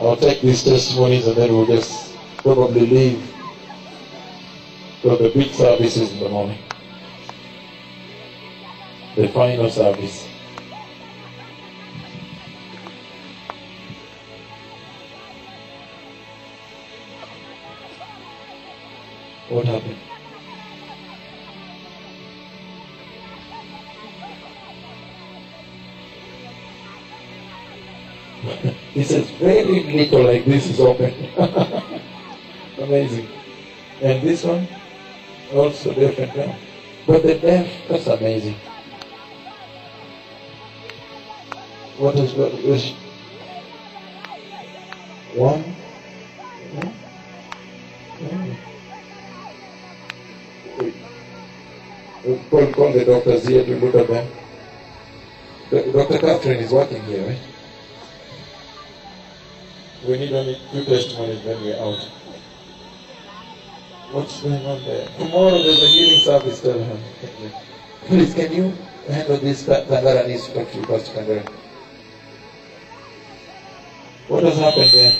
I'll take these testimonies and then we'll just probably leave for the big services in the morning. The final service. What happened? He says, very little like this is open. Amazing. And this one, also deaf and dumb. But the deaf, that's amazing. What is what? One? Call the doctors here to look at them. Dr. Catherine is working here, right? We need only 2 testimonies, then we're out. What's going on there? Tomorrow there's a healing service, tell her. Please, can you handle this? Kandara needs to talk to you, Pastor Kandara. What has happened there?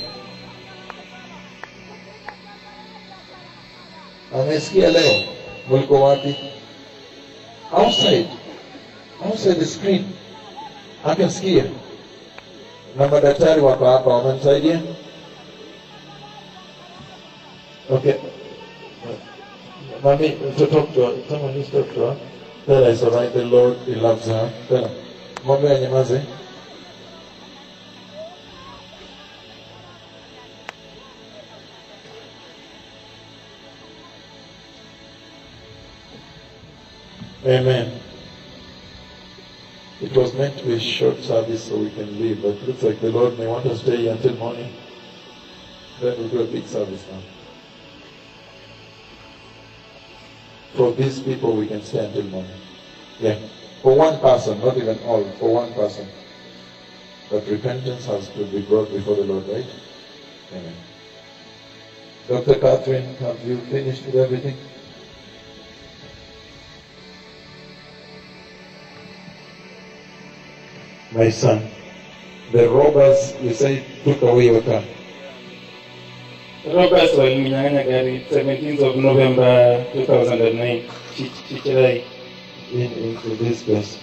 Amesikia leo? Mulko wapi? Outside the screen. Amesikia. Na madaktari wako hapa wamemsaidia? Okay. Mommy, to talk to her. Someone needs to talk to her. Tell her it's alright, the Lord, He loves her. Tell her. Mommy anyamaze. Amen. It was meant to be a short service so we can leave, but it looks like the Lord may want us to stay until morning. Then we'll do a big service now. For these people, we can stay until morning. Yeah. For one person, not even all, for one person. But repentance has to be brought before the Lord, right? Amen. Dr. Catherine, have you finished with everything? My son, the robbers, you say, took away your car. Robbers walinyang'anya gari 17th of November 2009, Chichirai. Into this place.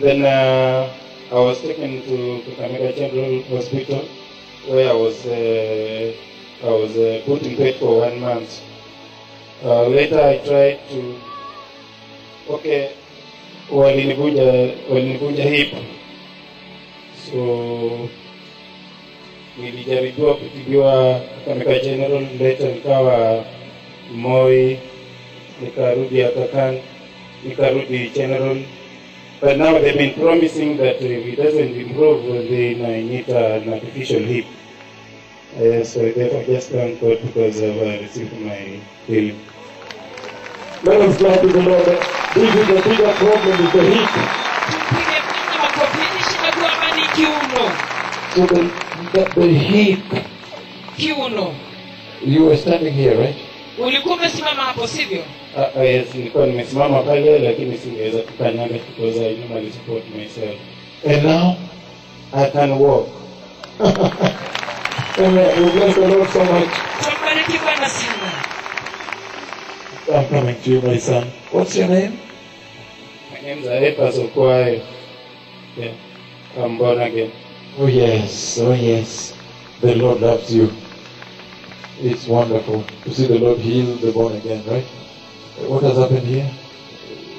Then I was taken to Kakamega General Hospital, where I was put in bed for 1 month. Later I tried to, walinivuja hip, so nilijaribiwa kutibiwa Kakamega General, later nikawa Moi, nikarudi Aga Khan, nikarudi General. But now they've been promising that if it doesn't improve, then I need an artificial hip. So therefore just thank God because I've received my healing. Let us clap to the Lord. This is the bigger problem with the hip. So the hip. You were standing here, right? Yes, nilikuwa nimesimama pale lakini singeweza kukanyaga because I normally support myself. And now I can walk. Amen. We bless the Lord so much. I'm coming to you, my son. What's your name? My name is Arepas Okwayo. Yeah, I'm born again. Oh yes, oh yes. The Lord loves you. It's wonderful to see the Lord heal the born again, right? What has happened here?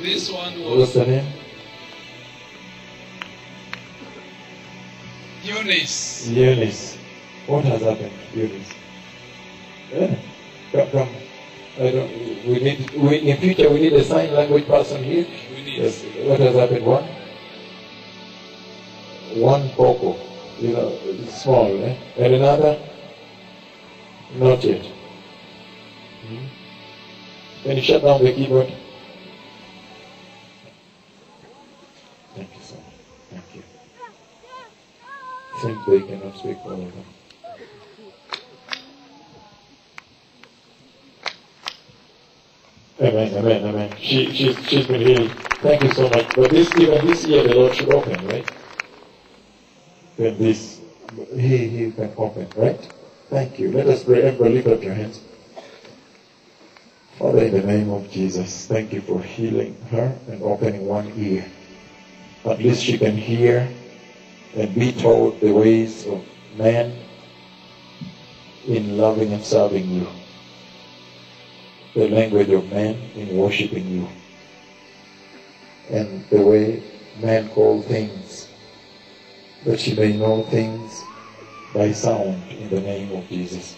This one was What's the name? Eunice. Eunice. What has happened, Eunice? Yeah. Come. I don't. In future we need a sign language person here. We need. Yes. What has happened? One poco. It's small, eh? And another? Not yet. Can you shut down the keyboard? Thank you so much. Thank you. Since they cannot speak all of them. Amen. She's been healed. Thank you so much. But even this year the Lord should open, right? Then this he can open, right? Thank you. Let us pray. Everybody lift up your hands. Father, in the name of Jesus, thank you for healing her and opening one ear. At least she can hear and be taught the ways of man in loving and serving you. The language of man in worshiping you. And the way men call things, that she may know things by sound in the name of Jesus.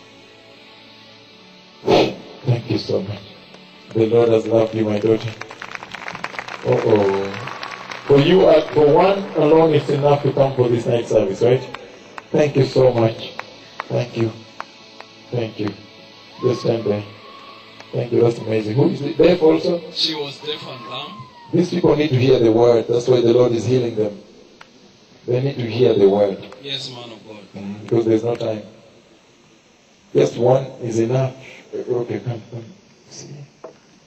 Thank you so much. The Lord has loved you, my daughter. For you, for one alone, it's enough to come for this night service, right? Thank you so much. Thank you. Thank you. Just stand there. Thank you. That's amazing. Who is deaf also? She was deaf and dumb. These people need to hear the word. That's why the Lord is healing them. They need to hear the word. Yes, man of God. Because there's no time. Just one is enough. Okay, come. See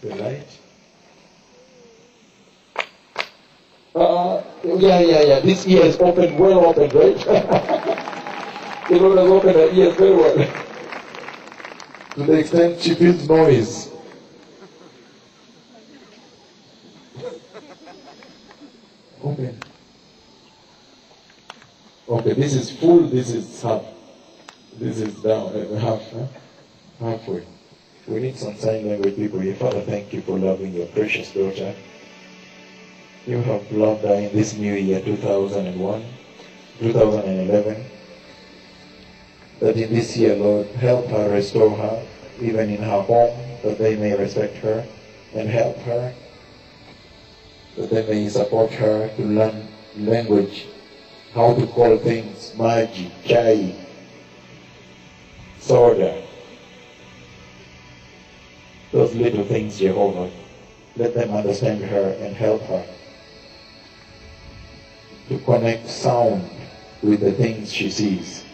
the light. Yeah. This ear is open, well open, right? The Lord has opened her ears very well. To the extent she feels noise. Open. Okay, this is full, this is half. This is down, half, halfway. We need some sign language people here. Father, thank you for loving your precious daughter. You have loved her in this new year, 2011. That in this year, Lord, help her, restore her, even in her home, that they may respect her and help her, that they may support her to learn language, how to call things, maji, chai, soda. Those little things, Jehovah, let them understand her and help her to connect sound with the things she sees.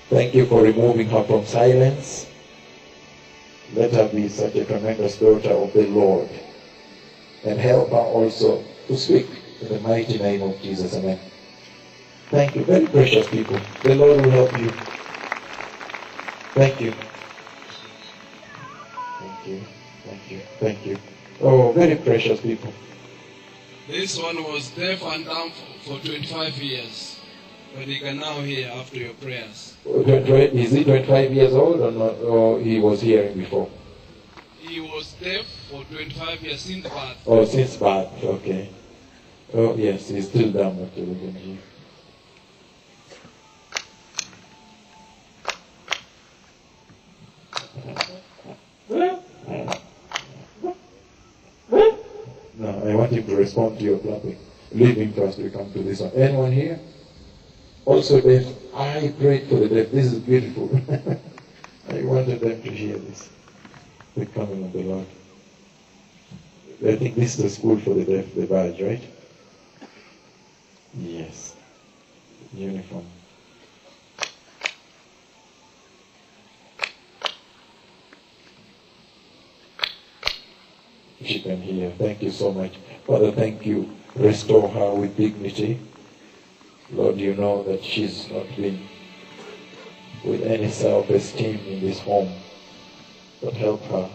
Thank you for removing her from silence. Let her be such a tremendous daughter of the Lord. And help her also to speak in the mighty name of Jesus. Amen. Thank you, very precious people. The Lord will help you. Thank you. Thank you. Oh, very precious people. This one was deaf and dumb for 25 years. But he can now hear after your prayers. Is he 25 years old or not? Or he was hearing before? He was deaf for 25 years since birth. Oh, since birth, okay. Oh, yes, he's still dumb actually. No, I want him to respond to your clapping. Leave him first, we come to this one. Anyone here? Also deaf. I prayed for the deaf. This is beautiful. I wanted them to hear this. The coming of the Lord. I think this is the school for the deaf, the badge, right? Yes. Uniform. She can hear. Thank you so much. Father, thank you. Restore her with dignity. Lord, you know that she's not been with any self-esteem in this home. But help her.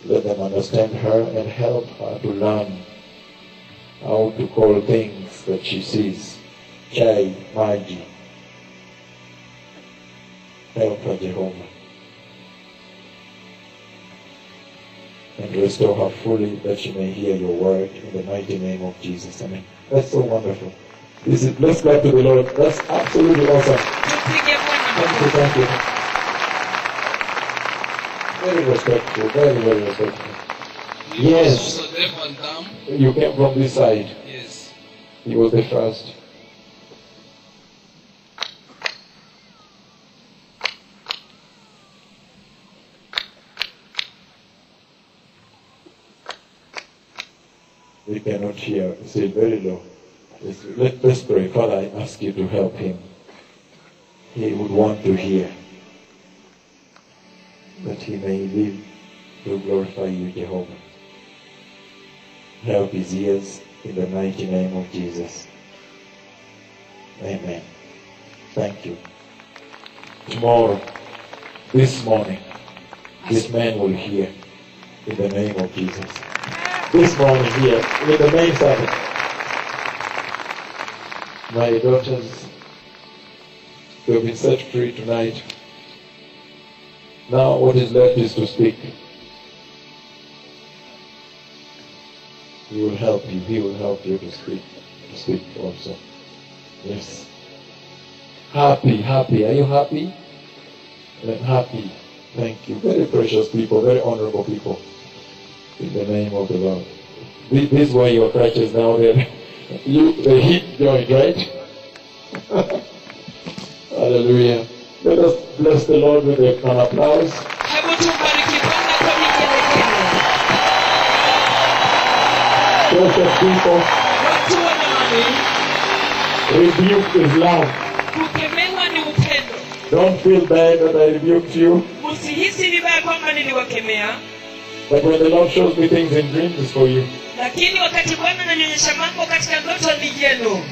Let them understand her and help her to learn how to call things that she sees. Chai, maji. Help her, Jehovah. And restore her fully that she may hear your word in the mighty name of Jesus. Amen. That's so wonderful. Let's clap to the Lord. That's absolutely awesome. Thank you. Very respectful, very respectful. He Yes. was also deaf and dumb. You came from this side. Yes. He was the first. He cannot hear. Say very low. Let's pray. Father, I ask you to help him. He would want to hear. That he may live to glorify you, Jehovah. Help his ears in the mighty name of Jesus. Amen. Thank you. Tomorrow, this morning, this man will hear in the name of Jesus. This morning here, in the main service, my daughters, they've been set free tonight. Now what is left is to speak. He will help you. He will help you to speak. To speak also. Yes. Happy. Are you happy? Happy. Thank you. Very precious people, very honorable people. In the name of the Lord. These were your crutches now. The hip joint, right? Hallelujah. Let us bless the Lord with an applause. Precious people, rebuke is love. Don't feel bad that I rebuked you. But when the Lord shows me things in dreams, it's for you.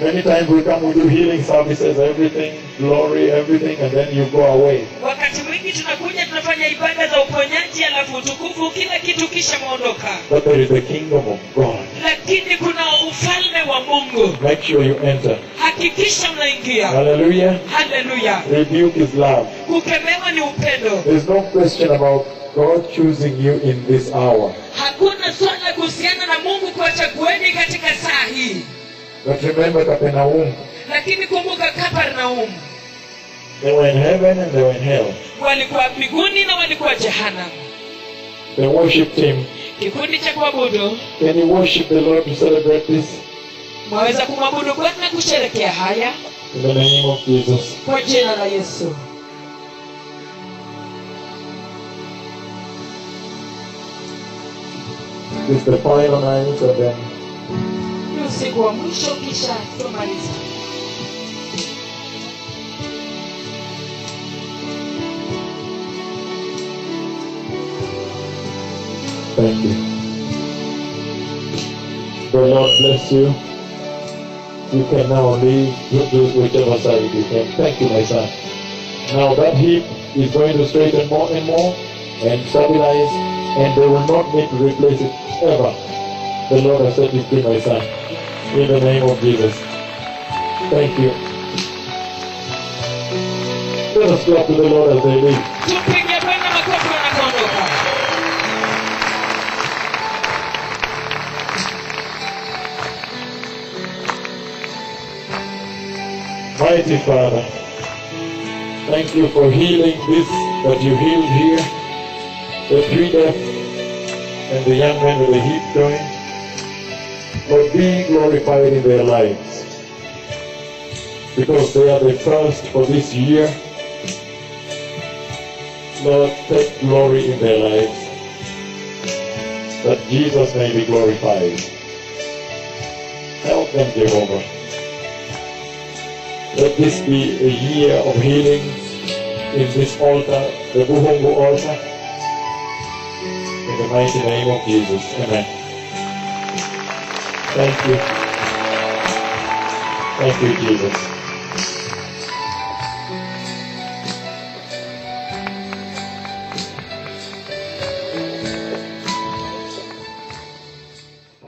Many times we come, we do healing services, everything, glory, everything, and then you go away. But there is the kingdom of God. Make sure you enter. Hallelujah. Rebuke is love. There's no question about God choosing you in this hour. But remember Capernaum. They were in heaven and they were in hell. The worship team. Can you worship the Lord to celebrate this? In the name of Jesus. This is the final night and then thank you. The Lord bless you. You can now leave, do whichever side you can. Thank you, my son. Now that hip is going to straighten more and more and stabilize, and they will not need to replace it ever. The Lord has set you free, my son. In the name of Jesus. Thank you. Let us clap to the Lord as they leave. Mighty Father, thank you for healing this that you healed here, the three deaf and the young man with the hip joint. Lord, be glorified in their lives, because they are the first for this year. Lord, take glory in their lives, that Jesus may be glorified. Help them, Jehovah. Let this be a year of healing in this altar, the Buhungu altar. In the mighty name of Jesus. Amen. Thank you. Thank you, Jesus.